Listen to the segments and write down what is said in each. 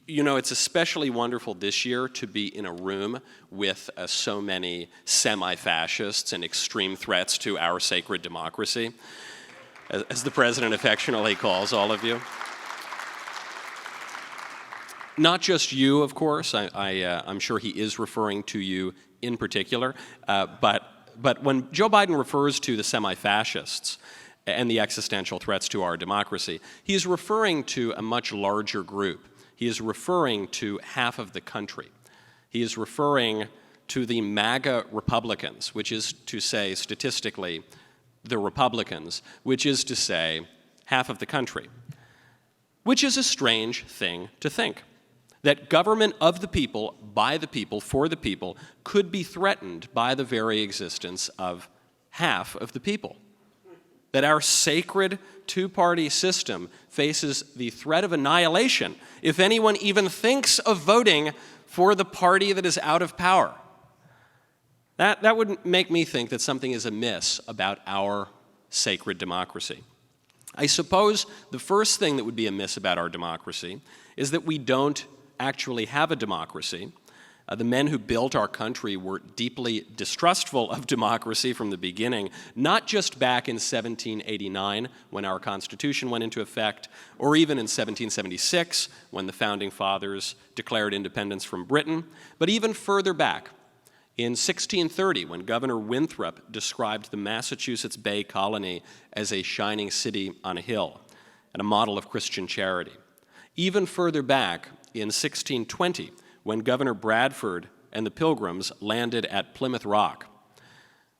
You know, it's especially wonderful this year to be in a room with so many semi-fascists and extreme threats to our sacred democracy, as the president affectionately calls all of you. Not just you, of course. I'm sure he is referring to you in particular. But when Joe Biden refers to the semi-fascists and the existential threats to our democracy, he is referring to a much larger group. He is referring to half of the country. He is referring to the MAGA Republicans, which is to say, statistically, the Republicans, which is to say, half of the country, which is a strange thing to think. That government of the people, by the people, for the people, could be threatened by the very existence of half of the people. That our sacred two-party system faces the threat of annihilation if anyone even thinks of voting for the party that is out of power. That would make me think that something is amiss about our sacred democracy. I suppose the first thing that would be amiss about our democracy is that we don't actually have a democracy. The men who built our country were deeply distrustful of democracy from the beginning, not just back in 1789 when our Constitution went into effect, or even in 1776 when the Founding Fathers declared independence from Britain, but even further back in 1630 when Governor Winthrop described the Massachusetts Bay Colony as a shining city on a hill and a model of Christian charity. Even further back in 1620, when Governor Bradford and the Pilgrims landed at Plymouth Rock.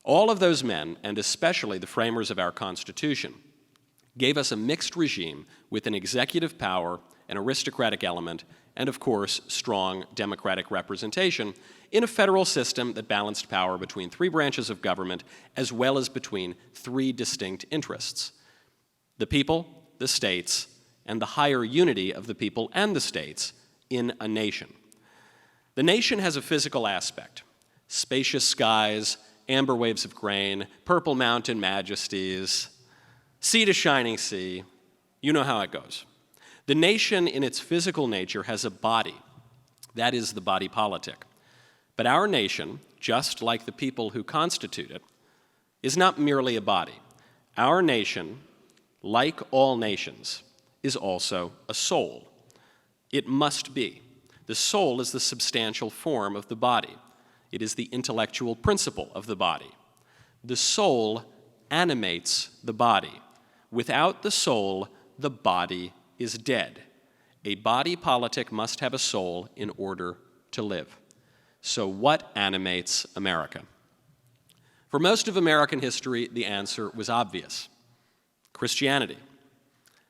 All of those men, and especially the framers of our Constitution, gave us a mixed regime with an executive power, an aristocratic element, and of course, strong democratic representation in a federal system that balanced power between three branches of government as well as between three distinct interests: the people, the states, and the higher unity of the people and the states in a nation. The nation has a physical aspect: spacious skies, amber waves of grain, purple mountain majesties, sea to shining sea. You know how it goes. The nation in its physical nature has a body. That is the body politic. But our nation, just like the people who constitute it, is not merely a body. Our nation, like all nations, is also a soul. It must be. The soul is the substantial form of the body. It is the intellectual principle of the body. The soul animates the body. Without the soul, the body is dead. A body politic must have a soul in order to live. So what animates America? For most of American history, the answer was obvious: Christianity.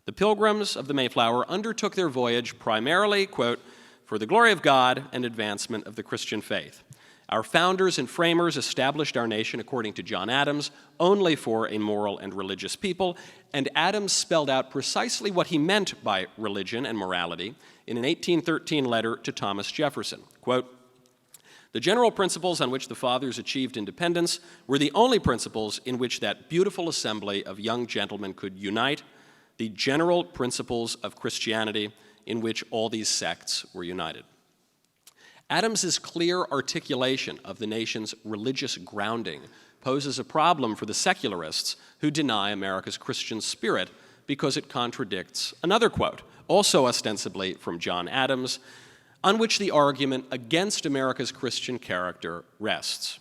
The Pilgrims of the Mayflower undertook their voyage primarily, quote, for the glory of God and advancement of the Christian faith. Our founders and framers established our nation, according to John Adams, only for a moral and religious people, and Adams spelled out precisely what he meant by religion and morality in an 1813 letter to Thomas Jefferson. Quote, the general principles on which the fathers achieved independence were the only principles in which that beautiful assembly of young gentlemen could unite, the general principles of Christianity in which all these sects were united. Adams's clear articulation of the nation's religious grounding poses a problem for the secularists who deny America's Christian spirit because it contradicts another quote, also ostensibly from John Adams, on which the argument against America's Christian character rests.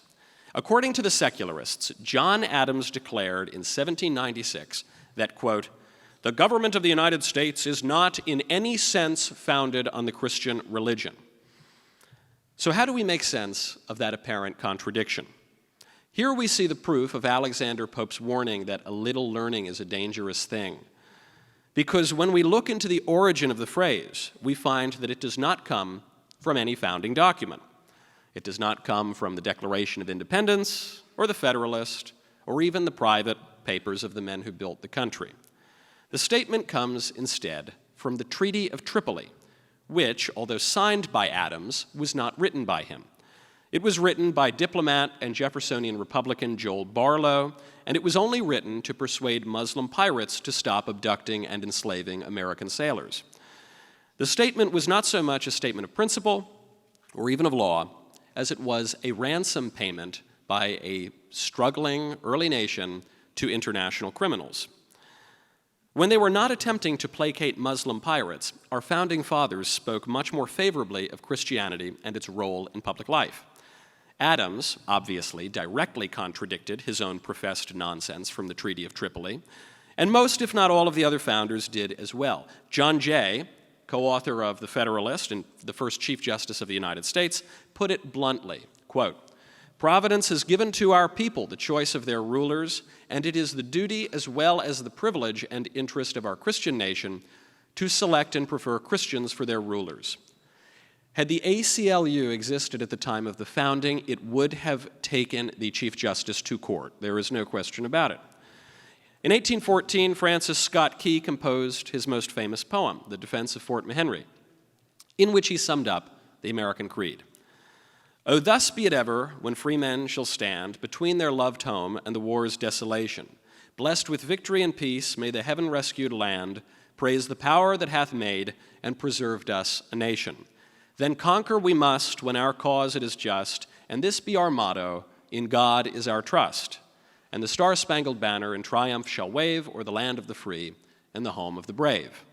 According to the secularists, John Adams declared in 1796 that, quote, the government of the United States is not in any sense founded on the Christian religion. So how do we make sense of that apparent contradiction? Here we see the proof of Alexander Pope's warning that a little learning is a dangerous thing. Because when we look into the origin of the phrase, we find that it does not come from any founding document. It does not come from the Declaration of Independence, or the Federalist, or even the private papers of the men who built the country. The statement comes instead from the Treaty of Tripoli, which, although signed by Adams, was not written by him. It was written by diplomat and Jeffersonian Republican Joel Barlow, and it was only written to persuade Muslim pirates to stop abducting and enslaving American sailors. The statement was not so much a statement of principle or even of law as it was a ransom payment by a struggling early nation to international criminals. When they were not attempting to placate Muslim pirates, our founding fathers spoke much more favorably of Christianity and its role in public life. Adams, obviously, directly contradicted his own professed nonsense from the Treaty of Tripoli, and most, if not all, of the other founders did as well. John Jay, co-author of The Federalist and the first Chief Justice of the United States, put it bluntly, quote, "Providence has given to our people the choice of their rulers, and it is the duty as well as the privilege and interest of our Christian nation to select and prefer Christians for their rulers." Had the ACLU existed at the time of the founding, it would have taken the Chief Justice to court. There is no question about it. In 1814, Francis Scott Key composed his most famous poem, The Defense of Fort McHenry, in which he summed up the American creed. "Oh, thus be it ever, when free men shall stand between their loved home and the war's desolation. Blessed with victory and peace, may the heaven-rescued land praise the power that hath made and preserved us a nation. Then conquer we must when our cause it is just, and this be our motto, in God is our trust. And the star-spangled banner in triumph shall wave o'er the land of the free and the home of the brave."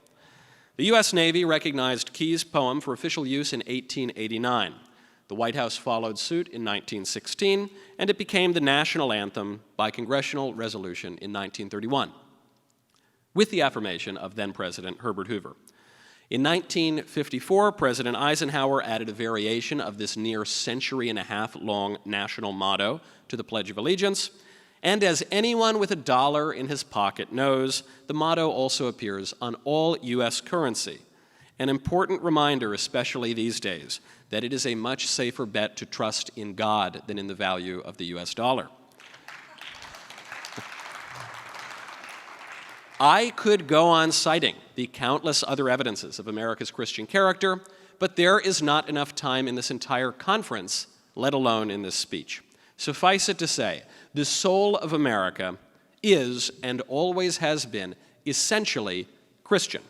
The U.S. Navy recognized Key's poem for official use in 1889. The White House followed suit in 1916, and it became the national anthem by congressional resolution in 1931, with the affirmation of then-President Herbert Hoover. In 1954, President Eisenhower added a variation of this near century-and-a-half-long national motto to the Pledge of Allegiance, and as anyone with $1 in his pocket knows, the motto also appears on all U.S. currency, an important reminder, especially these days, that it is a much safer bet to trust in God than in the value of the U.S. dollar. I could go on citing the countless other evidences of America's Christian character, but there is not enough time in this entire conference, let alone in this speech. Suffice it to say, the soul of America is, and always has been, essentially Christian.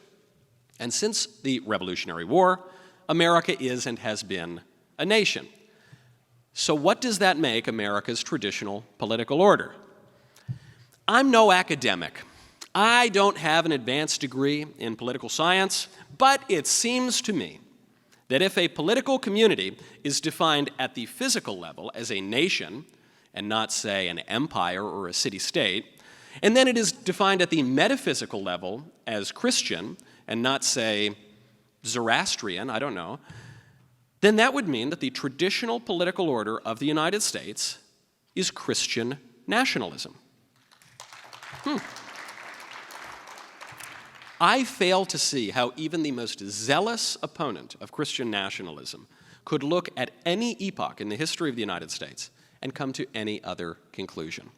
And since the Revolutionary War, America is and has been a nation. So what does that make America's traditional political order? I'm no academic. I don't have an advanced degree in political science, but it seems to me that if a political community is defined at the physical level as a nation, and not, say, an empire or a city-state, and then it is defined at the metaphysical level as Christian, and not, say, Zoroastrian, I don't know, then that would mean that the traditional political order of the United States is Christian nationalism. I fail to see how even the most zealous opponent of Christian nationalism could look at any epoch in the history of the United States and come to any other conclusion.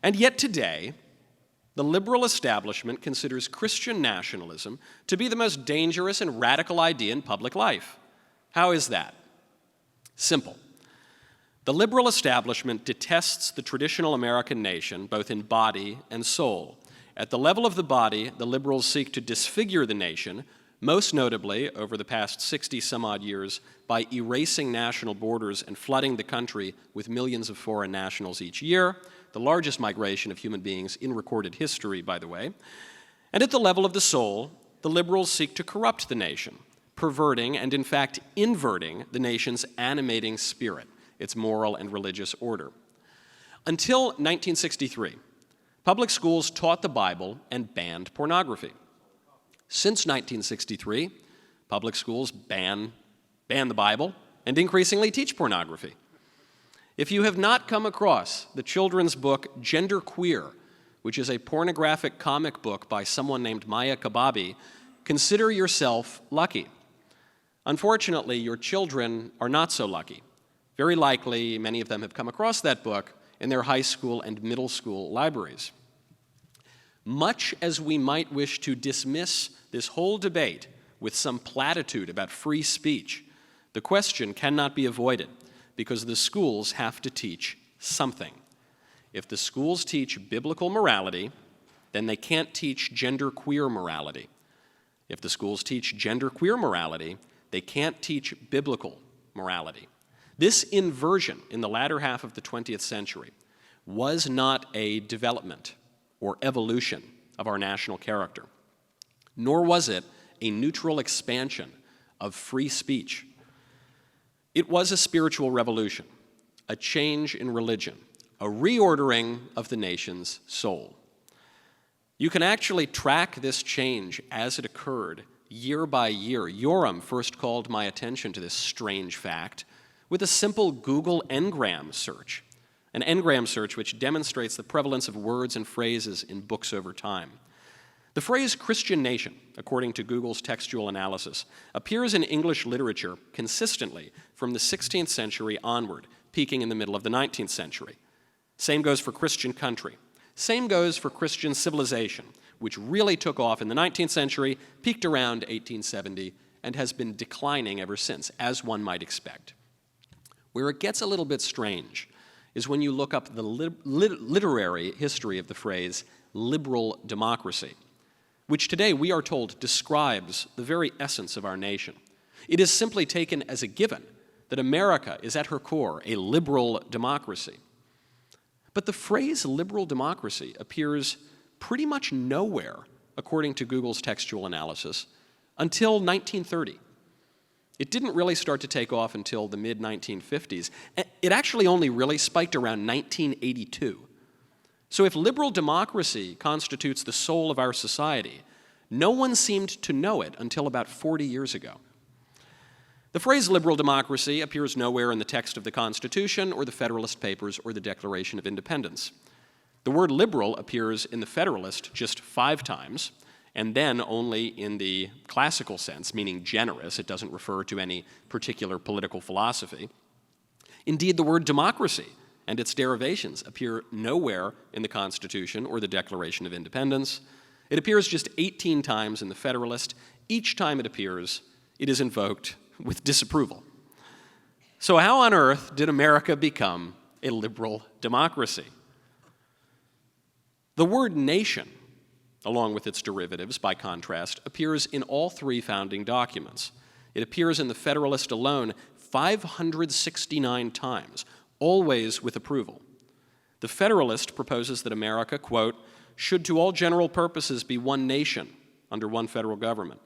And yet today, the liberal establishment considers Christian nationalism to be the most dangerous and radical idea in public life. How is that? Simple. The liberal establishment detests the traditional American nation, both in body and soul. At the level of the body, the liberals seek to disfigure the nation, most notably over the past 60-some-odd years by erasing national borders and flooding the country with millions of foreign nationals each year, the largest migration of human beings in recorded history, by the way. And at the level of the soul, the liberals seek to corrupt the nation, perverting and in fact inverting the nation's animating spirit, its moral and religious order. Until 1963, public schools taught the Bible and banned pornography. Since 1963, public schools ban the Bible and increasingly teach pornography. If you have not come across the children's book Gender Queer, which is a pornographic comic book by someone named Maya Kababi, consider yourself lucky. Unfortunately, your children are not so lucky. Very likely, many of them have come across that book in their high school and middle school libraries. Much as we might wish to dismiss this whole debate with some platitude about free speech, the question cannot be avoided because the schools have to teach something. If the schools teach biblical morality, then they can't teach genderqueer morality. If the schools teach genderqueer morality, they can't teach biblical morality. This inversion in the latter half of the 20th century was not a development or evolution of our national character, nor was it a neutral expansion of free speech. It was a spiritual revolution, a change in religion, a reordering of the nation's soul. You can actually track this change as it occurred year by year. Yoram first called my attention to this strange fact with a simple Google Ngram search, an Ngram search which demonstrates the prevalence of words and phrases in books over time. The phrase Christian nation, according to Google's textual analysis, appears in English literature consistently from the 16th century onward, peaking in the middle of the 19th century. Same goes for Christian country. Same goes for Christian civilization, which really took off in the 19th century, peaked around 1870, and has been declining ever since, as one might expect. Where it gets a little bit strange is when you look up the literary history of the phrase liberal democracy, which today we are told describes the very essence of our nation. It is simply taken as a given that America is at her core a liberal democracy. But the phrase liberal democracy appears pretty much nowhere, according to Google's textual analysis, until 1930. It didn't really start to take off until the mid-1950s. It actually only really spiked around 1982. So if liberal democracy constitutes the soul of our society, no one seemed to know it until about 40 years ago. The phrase liberal democracy appears nowhere in the text of the Constitution or the Federalist Papers or the Declaration of Independence. The word liberal appears in the Federalist just 5 times, and then only in the classical sense, meaning generous. It doesn't refer to any particular political philosophy. Indeed, the word democracy and its derivations appear nowhere in the Constitution or the Declaration of Independence. It appears just 18 times in the Federalist. Each time it appears, it is invoked with disapproval. So how on earth did America become a liberal democracy? The word nation, along with its derivatives, by contrast, appears in all 3 founding documents. It appears in the Federalist alone 569 times, always with approval. The Federalist proposes that America, quote, should to all general purposes be one nation under one federal government.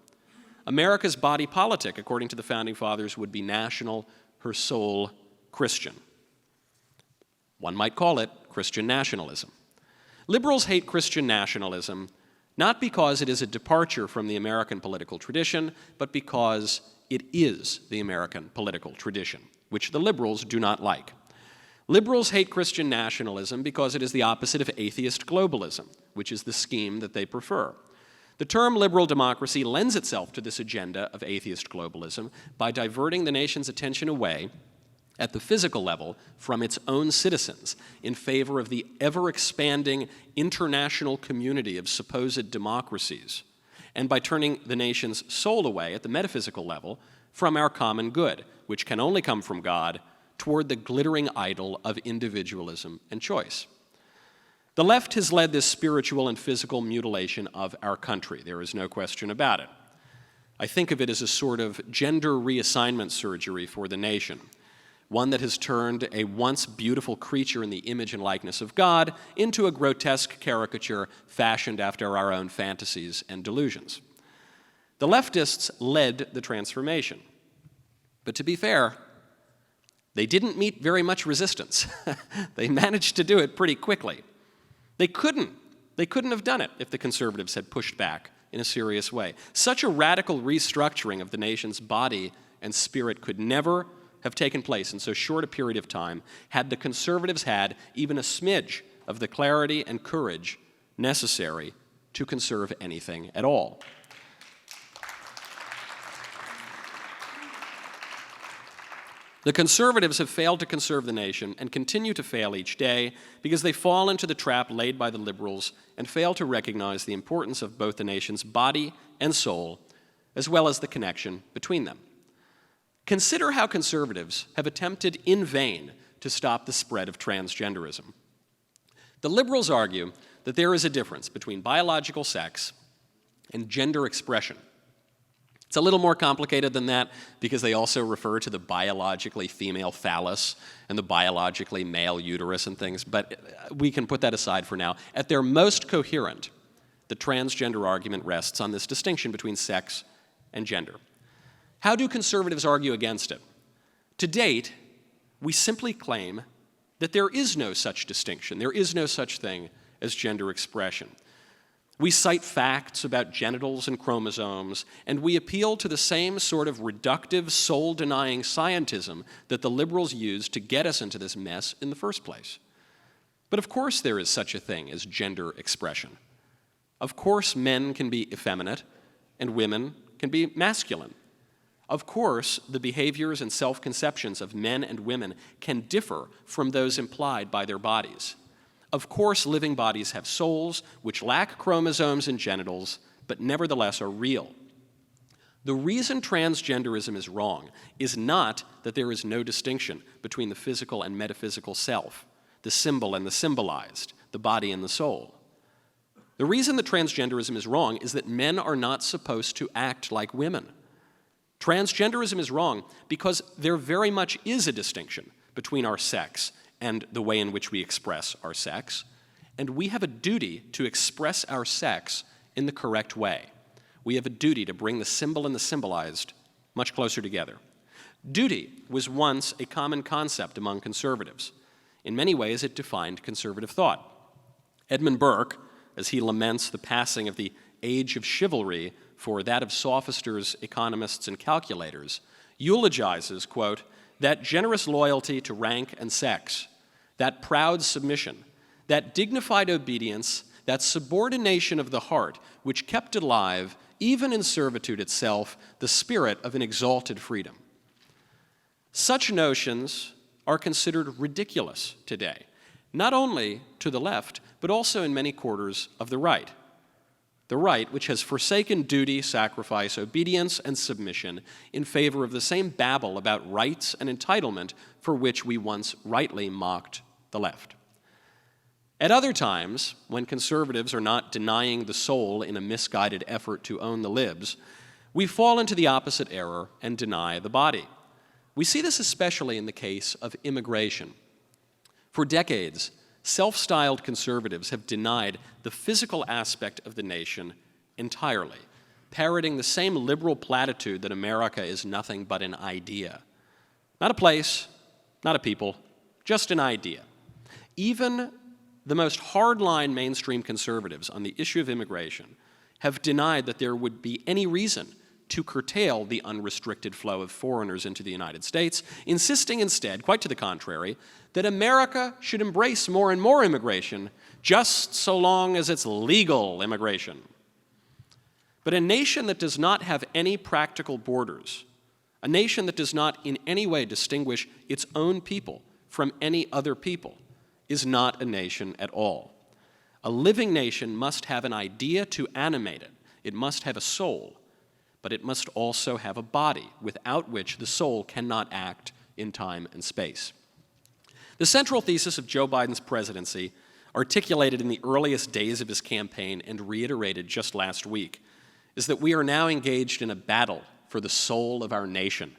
America's body politic, according to the Founding Fathers, would be national, her soul Christian. One might call it Christian nationalism. Liberals hate Christian nationalism not because it is a departure from the American political tradition, but because it is the American political tradition, which the liberals do not like. Liberals hate Christian nationalism because it is the opposite of atheist globalism, which is the scheme that they prefer. The term liberal democracy lends itself to this agenda of atheist globalism by diverting the nation's attention away at the physical level from its own citizens in favor of the ever-expanding international community of supposed democracies, and by turning the nation's soul away at the metaphysical level from our common good, which can only come from God, toward the glittering idol of individualism and choice. The left has led this spiritual and physical mutilation of our country. There is no question about it. I think of it as a sort of gender reassignment surgery for the nation, one that has turned a once beautiful creature in the image and likeness of God into a grotesque caricature fashioned after our own fantasies and delusions. The leftists led the transformation. But to be fair, they didn't meet very much resistance. They managed to do it pretty quickly. They couldn't have done it if the conservatives had pushed back in a serious way. Such a radical restructuring of the nation's body and spirit could never have taken place in so short a period of time had the conservatives had even a smidge of the clarity and courage necessary to conserve anything at all. The conservatives have failed to conserve the nation and continue to fail each day because they fall into the trap laid by the liberals and fail to recognize the importance of both the nation's body and soul, as well as the connection between them. Consider how conservatives have attempted in vain to stop the spread of transgenderism. The liberals argue that there is a difference between biological sex and gender expression It's a little more complicated than that because they also refer to the biologically female phallus and the biologically male uterus and things, but we can put that aside for now. At their most coherent, the transgender argument rests on this distinction between sex and gender. How do conservatives argue against it? To date, we simply claim that there is no such distinction. There is no such thing as gender expression. We cite facts about genitals and chromosomes, and we appeal to the same sort of reductive, soul-denying scientism that the liberals used to get us into this mess in the first place. But of course there is such a thing as gender expression. Of course men can be effeminate, and women can be masculine. Of course, the behaviors and self-conceptions of men and women can differ from those implied by their bodies. Of course, living bodies have souls which lack chromosomes and genitals, but nevertheless are real. The reason transgenderism is wrong is not that there is no distinction between the physical and metaphysical self, the symbol and the symbolized, the body and the soul. The reason that transgenderism is wrong is that men are not supposed to act like women. Transgenderism is wrong because there very much is a distinction between our sex and the way in which we express our sex, and we have a duty to express our sex in the correct way. We have a duty to bring the symbol and the symbolized much closer together. Duty was once a common concept among conservatives. In many ways, it defined conservative thought. Edmund Burke, as he laments the passing of the age of chivalry for that of sophisters, economists, and calculators, eulogizes, quote, that generous loyalty to rank and sex, that proud submission, that dignified obedience, that subordination of the heart, which kept alive, even in servitude itself, the spirit of an exalted freedom. Such notions are considered ridiculous today, not only to the left, but also in many quarters of the right. The right, which has forsaken duty, sacrifice, obedience, and submission in favor of the same babble about rights and entitlement for which we once rightly mocked the left. At other times, when conservatives are not denying the soul in a misguided effort to own the libs, we fall into the opposite error and deny the body. We see this especially in the case of immigration. For decades, self-styled conservatives have denied the physical aspect of the nation entirely, parroting the same liberal platitude that America is nothing but an idea. Not a place, not a people, just an idea. Even the most hardline mainstream conservatives on the issue of immigration have denied that there would be any reason to curtail the unrestricted flow of foreigners into the United States, insisting instead, quite to the contrary, that America should embrace more and more immigration, just so long as it's legal immigration. But a nation that does not have any practical borders, a nation that does not in any way distinguish its own people from any other people, is not a nation at all. A living nation must have an idea to animate it. It must have a soul, but it must also have a body, without which the soul cannot act in time and space. The central thesis of Joe Biden's presidency, articulated in the earliest days of his campaign and reiterated just last week, is that we are now engaged in a battle for the soul of our nation.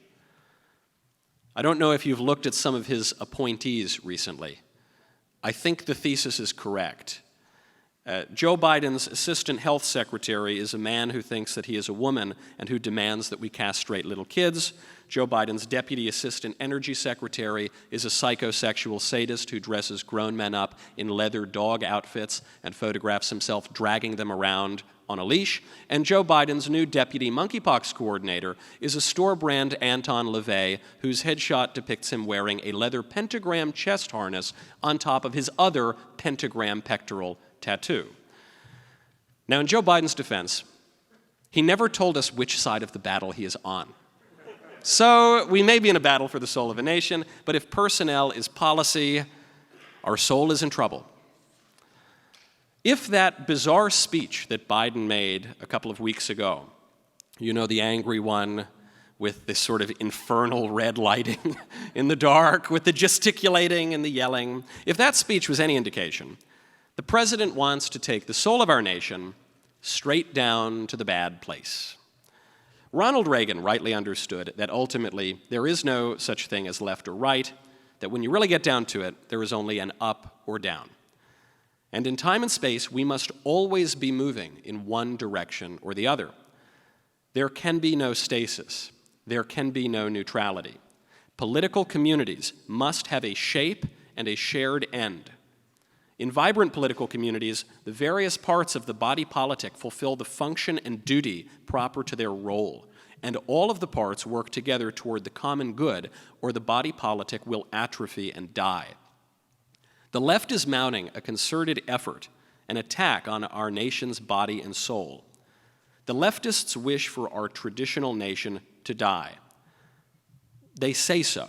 I don't know if you've looked at some of his appointees recently. I think the thesis is correct. Joe Biden's assistant health secretary is a man who thinks that he is a woman and who demands that we castrate little kids. Joe Biden's deputy assistant energy secretary is a psychosexual sadist who dresses grown men up in leather dog outfits and photographs himself dragging them around on a leash. And Joe Biden's new deputy monkeypox coordinator is a store-brand Anton LaVey whose headshot depicts him wearing a leather pentagram chest harness on top of his other pentagram pectoral tattoo. Now, in Joe Biden's defense, he never told us which side of the battle he is on. So we may be in a battle for the soul of a nation, but if personnel is policy, our soul is in trouble. If that bizarre speech that Biden made a couple of weeks ago, you know, the angry one with this sort of infernal red lighting in the dark, with the gesticulating and the yelling, if that speech was any indication, the president wants to take the soul of our nation straight down to the bad place. Ronald Reagan rightly understood that ultimately there is no such thing as left or right, that when you really get down to it, there is only an up or down. And in time and space, we must always be moving in one direction or the other. There can be no stasis. There can be no neutrality. Political communities must have a shape and a shared end. In vibrant political communities, the various parts of the body politic fulfill the function and duty proper to their role, and all of the parts work together toward the common good, or the body politic will atrophy and die. The left is mounting a concerted effort, an attack on our nation's body and soul. The leftists wish for our traditional nation to die. They say so.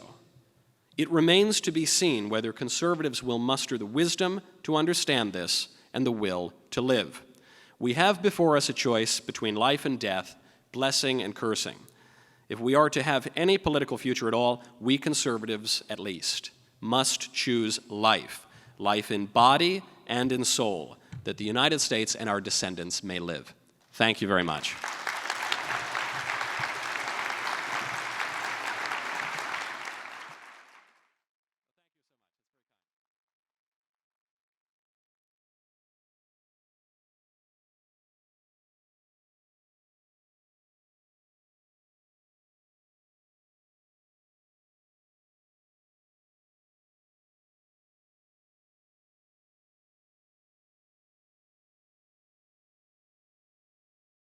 It remains to be seen whether conservatives will muster the wisdom to understand this and the will to live. We have before us a choice between life and death, blessing and cursing. If we are to have any political future at all, we conservatives, at least, must choose life, life in body and in soul, that the United States and our descendants may live. Thank you very much.